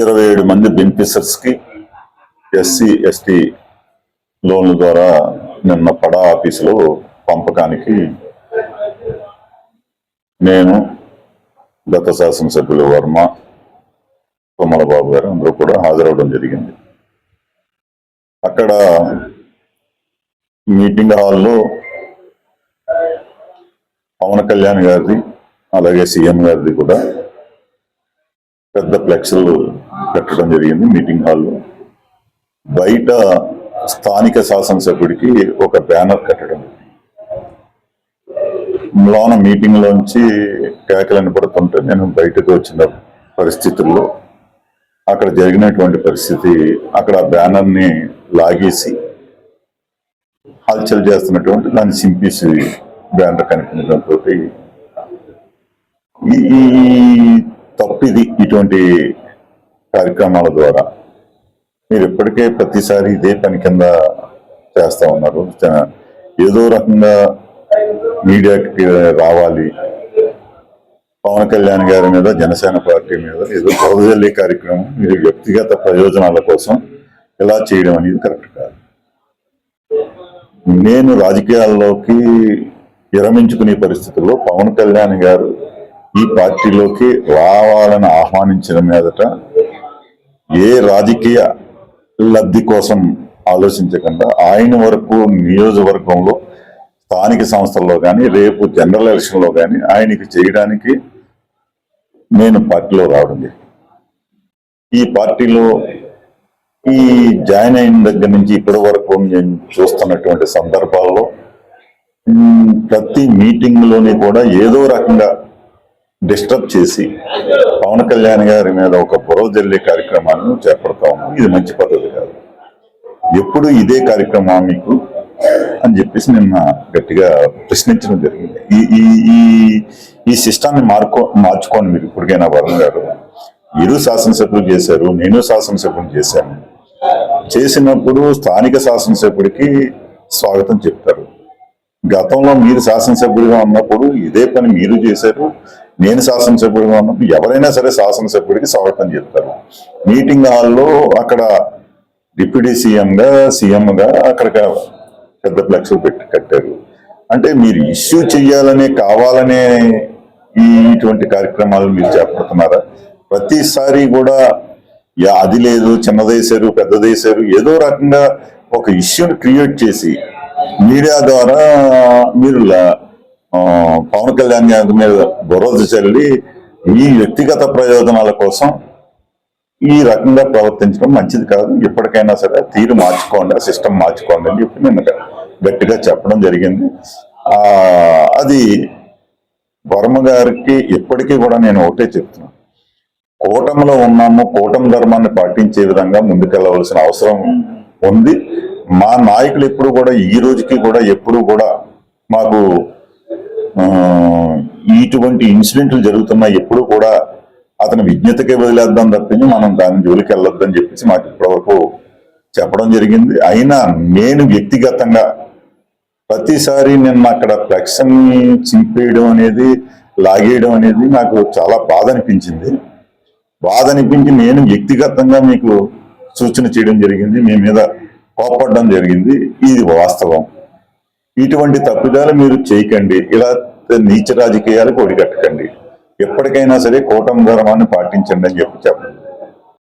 27 మంది బెనిఫిషర్స్కి SC ST లోన్ల ద్వారా నిన్న పడా ఆఫీసులో పంపకానికి నేను గత శాసనసభ్యులు వర్మ తుమ్మల బాబు గారు అందరూ కూడా హాజరవడం జరిగింది. అక్కడ మీటింగ్ హాల్లో పవన్ కళ్యాణ్ గారిది అలాగే సీఎం గారిది కూడా పెద్ద ఫ్లెక్స్లు పెట్టడం జరిగింది. మీటింగ్ హాల్లో బయట స్థానిక శాసనసభ్యుడికి ఒక బ్యానర్ కట్టడం, లోన మీటింగ్ లోంచి కేకలు వినపడుతుంటే నేను బయటకు వచ్చిన పరిస్థితుల్లో అక్కడ జరిగినటువంటి పరిస్థితి, అక్కడ బ్యానర్ ని లాగేసి హల్చల్ చేస్తున్నటువంటి దాన్ని సింపేసి బ్యానర్ కనిపించడంతో ఈ తప్పిది. ఇటువంటి కార్యక్రమాల ద్వారా మీరు ఇప్పటికే ప్రతిసారి ఇదే పని కింద చేస్తా ఉన్నారు. ఏదో రకంగా మీడియాకి రావాలి, పవన్ కళ్యాణ్ గారి మీద జనసేన పార్టీ మీద ఏదో బురదజల్లే కార్యక్రమం, మీరు వ్యక్తిగత ప్రయోజనాల కోసం ఇలా చేయడం అనేది కరెక్ట్ కాదు. నేను రాజకీయాల్లోకి విరమించుకునే పరిస్థితుల్లో పవన్ కళ్యాణ్ గారు ఈ పార్టీలోకి రావాలని ఆహ్వానించిన మీదట ఏ రాజకీయ లబ్ధి కోసం ఆలోచించకుండా ఆయన వరకు నియోజకవర్గంలో స్థానిక సంస్థల్లో కానీ రేపు జనరల్ ఎలక్షన్లో కానీ ఆయనకి చేయడానికి నేను పార్టీలో రావడం జరిగింది. ఈ పార్టీలో ఈ జాయిన్ అయిన దగ్గర నుంచి ఇప్పటి వరకు నేను చూస్తున్నటువంటి సందర్భాల్లో ప్రతి మీటింగ్లోని కూడా ఏదో రకంగా డిస్టర్బ్ చేసి పవన్ కళ్యాణ్ గారి మీద ఒక బురద జల్లే కార్యక్రమాలను చేపడతా ఉన్నాం. ఇది మంచి పద్ధతి కాదు. ఎప్పుడు ఇదే కార్యక్రమం మీకు అని చెప్పేసి నిన్న గట్టిగా ప్రశ్నించడం జరిగింది. ఈ సిస్టాన్ని మార్చుకోండి మీరు ఇప్పటికైనా. వర్మ గారు మీరు శాసనసభ్యులు చేశారు, నేను శాసనసభ్యులు చేశాను. చేసినప్పుడు స్థానిక శాసనసభ్యుడికి స్వాగతం చెప్తారు. గతంలో మీరు శాసనసభ్యుడిగా ఉన్నప్పుడు ఇదే పని మీరు చేశారు, నేను శాసనసభ్యుడిగా ఉన్నప్పుడు ఎవరైనా సరే శాసనసభ్యుడికి స్వాగతం చెప్తారు. మీటింగ్ హాల్లో అక్కడ డిప్యూటీ సీఎంగా అక్కడ పెద్ద ఫ్లెక్స్ పెట్టి కట్టారు. అంటే మీరు ఇష్యూ చెయ్యాలనే కావాలనే ఇటువంటి కార్యక్రమాలు మీరు చేపడుతున్నారా? ప్రతిసారి కూడా అది లేదు, చిన్నదేశారు పెద్దదేశారు, ఏదో రకంగా ఒక ఇష్యూని క్రియేట్ చేసి మీడియా ద్వారా మీరు పవన్ కళ్యాణ్ గారి మీద బురద చల్లి మీ వ్యక్తిగత ప్రయోజనాల కోసం ఈ రకంగా ప్రవర్తించడం మంచిది కాదు. ఎప్పటికైనా సరే తీరు మార్చుకోండి, సిస్టమ్ మార్చుకోండి అని చెప్పి నేను గట్టిగా చెప్పడం జరిగింది. అది వర్మ గారికి ఎప్పటికీ కూడా నేను ఒకటే చెప్తున్నాను, కూటమిలో ఉన్నాము, కూటమి ధర్మాన్ని పాటించే విధంగా ముందుకెళ్ళవలసిన అవసరం ఉంది. మా నాయకులు ఎప్పుడు కూడా ఈ రోజుకి కూడా ఎప్పుడు కూడా మాకు ఇటువంటి ఇన్సిడెంట్లు జరుగుతున్నా ఎప్పుడు కూడా అతని విజ్ఞతకే వదిలేద్దాం తప్పించి మనం దాని జోలికి వెళ్ళొద్దని చెప్పేసి మాకు ఇప్పటివరకు చెప్పడం జరిగింది. అయినా నేను వ్యక్తిగతంగా ప్రతిసారి నిన్న అక్కడ ఫ్లెక్స్ని చింపేయడం అనేది, లాగేయడం అనేది నాకు చాలా బాధ అనిపించింది. నేను వ్యక్తిగతంగా మీకు సూచన చేయడం జరిగింది, మీ మీద కోపడడం జరిగింది. ఇది వాస్తవం. ఇటువంటి తప్పిదాలు మీరు చేయకండి, ఇలా నీచ రాజకీయాలకు ఒడిగట్టకండి, ఎప్పటికైనా సరే కూటమి ధర్మాన్ని పాటించండి అని చెప్పి చెప్పండి.